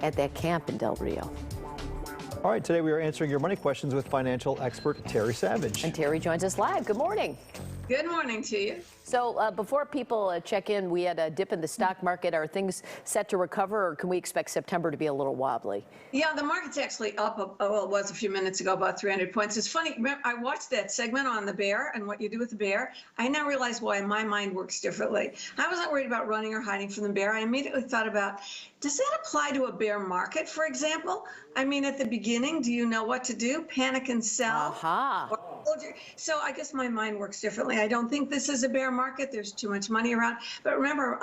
at that camp in Del Rio. All right, today we are answering your money questions with financial expert Terry Savage. And Terry joins us live. Good morning. Good morning to you. So before people check in, we had a dip in the stock market. Are things set to recover, or can we expect September to be a little wobbly? Yeah, the market's actually up. Well, it was a few minutes ago, about 300 points. It's funny. I watched that segment on the bear and what you do with the bear. I now realize why my mind works differently. I wasn't worried about running or hiding from the bear. I immediately thought about, does that apply to a bear market, for example? I mean, at the beginning, do you know what to do? Panic and sell? Aha. So I guess my mind works differently. I don't think this is a bear market. There's too much money around. But remember,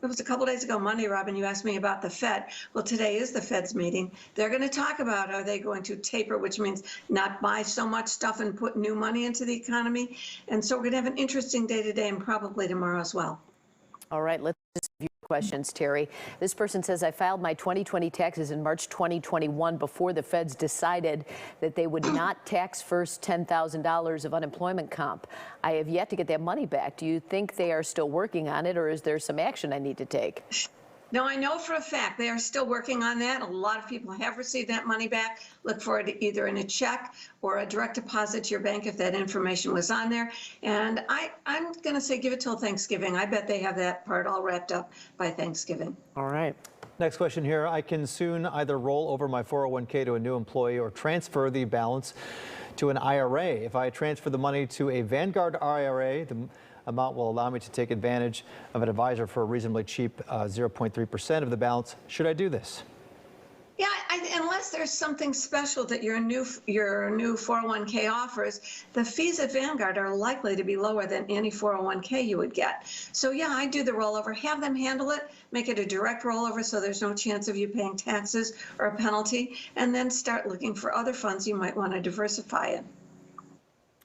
it was a couple days ago, Monday, Robin, you asked me about the Fed. Well, today is the Fed's meeting. They're going to talk about, are they going to taper, which means not buy so much stuff and put new money into the economy. And so we're going to have an interesting day today and probably tomorrow as well. All right, let's just view questions, Terry. This person says, I filed my 2020 taxes in March 2021 before the feds decided that they would not tax first $10,000 of unemployment comp. I have yet to get that money back. Do you think they are still working on it, or is there some action I need to take? No, I know for a fact they are still working on that. A lot of people have received that money back. Look for it either in a check or a direct deposit to your bank if that information was on there. And I'm going to say give it till Thanksgiving. I bet they have that part all wrapped up by Thanksgiving. All right. Next question here. I can soon either roll over my 401k to a new employee or transfer the balance to an IRA. If I transfer the money to a Vanguard IRA, the amount will allow me to take advantage of an advisor for a reasonably cheap 0.3% of the balance. Should I do this? Yeah, unless there's something special that your new 401k offers, the fees at Vanguard are likely to be lower than any 401k you would get. So yeah, I do the rollover, have them handle it, make it a direct rollover so there's no chance of you paying taxes or a penalty, and then start looking for other funds you might want to diversify in.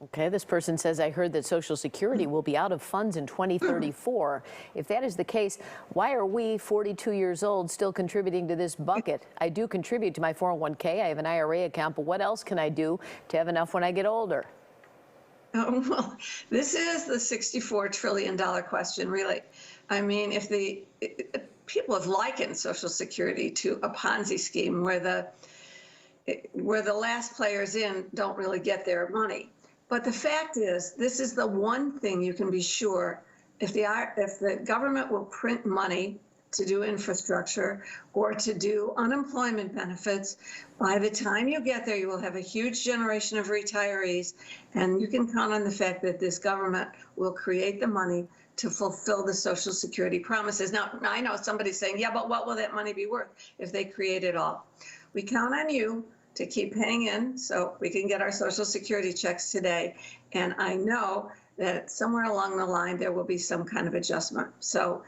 Okay, this person says, I heard that Social Security will be out of funds in 2034. If that is the case, why are we, 42 years old, still contributing to this bucket? I do contribute to my 401k. I have an IRA account, but what else can I do to have enough when I get older? Oh, well, this is the $64 trillion question, really. I mean, if people have likened Social Security to a Ponzi scheme where the last players in don't really get their money. But the fact is, this is the one thing you can be sure, if the government will print money to do infrastructure or to do unemployment benefits, by the time you get there, you will have a huge generation of retirees, and you can count on the fact that this government will create the money to fulfill the Social Security promises. Now, I know somebody's saying, yeah, but what will that money be worth if they create it all? We count on you to keep paying in so we can get our Social Security checks today. And I know that somewhere along the line, there will be some kind of adjustment. So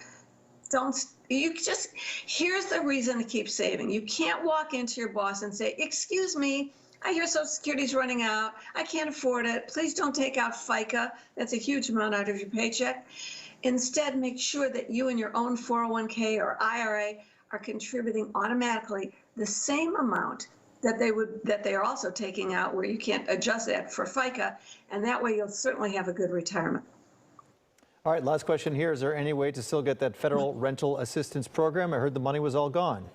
here's the reason to keep saving. You can't walk into your boss and say, excuse me, I hear Social Security's running out. I can't afford it. Please don't take out FICA. That's a huge amount out of your paycheck. Instead, make sure that you and your own 401k or IRA are contributing automatically the same amount that they are also taking out, where you can't adjust that for FICA, and that way you'll certainly have a good retirement. All right, last question here. Is there any way to still get that federal rental assistance program? I heard the money was all gone.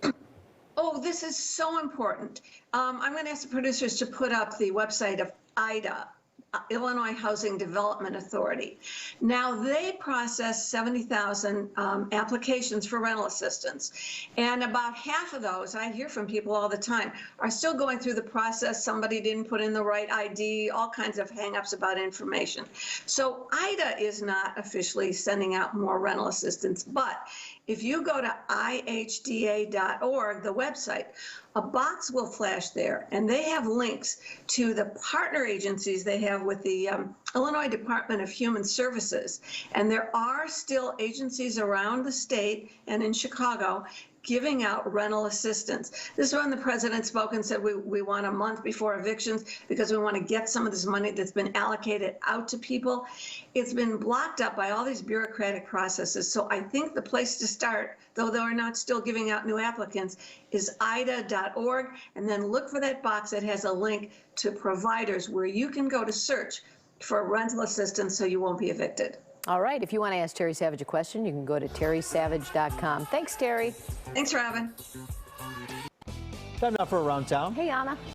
Oh, this is so important. I'm going to ask the producers to put up the website of IDA, Illinois Housing Development Authority. Now, they process 70,000 applications for rental assistance, and about half of those, I hear from people all the time, are still going through the process. Somebody didn't put in the right ID, all kinds of hangups about information. So IDA is not officially sending out more rental assistance, but if you go to ihda.org, the website, a box will flash there, and they have links to the partner agencies they have with the Illinois Department of Human Services. And there are still agencies around the state and in Chicago giving out rental assistance. This is when the president spoke and said we want a month before evictions because we want to get some of this money that's been allocated out to people. It's been blocked up by all these bureaucratic processes. So I think the place to start, though they are not still giving out new applicants, is ida.org, and then look for that box that has a link to providers where you can go to search for rental assistance so you won't be evicted. All right, if you want to ask Terry Savage a question, you can go to terrysavage.com. Thanks, Terry. Thanks, Robin. Time now for Around Town. Hey, Anna.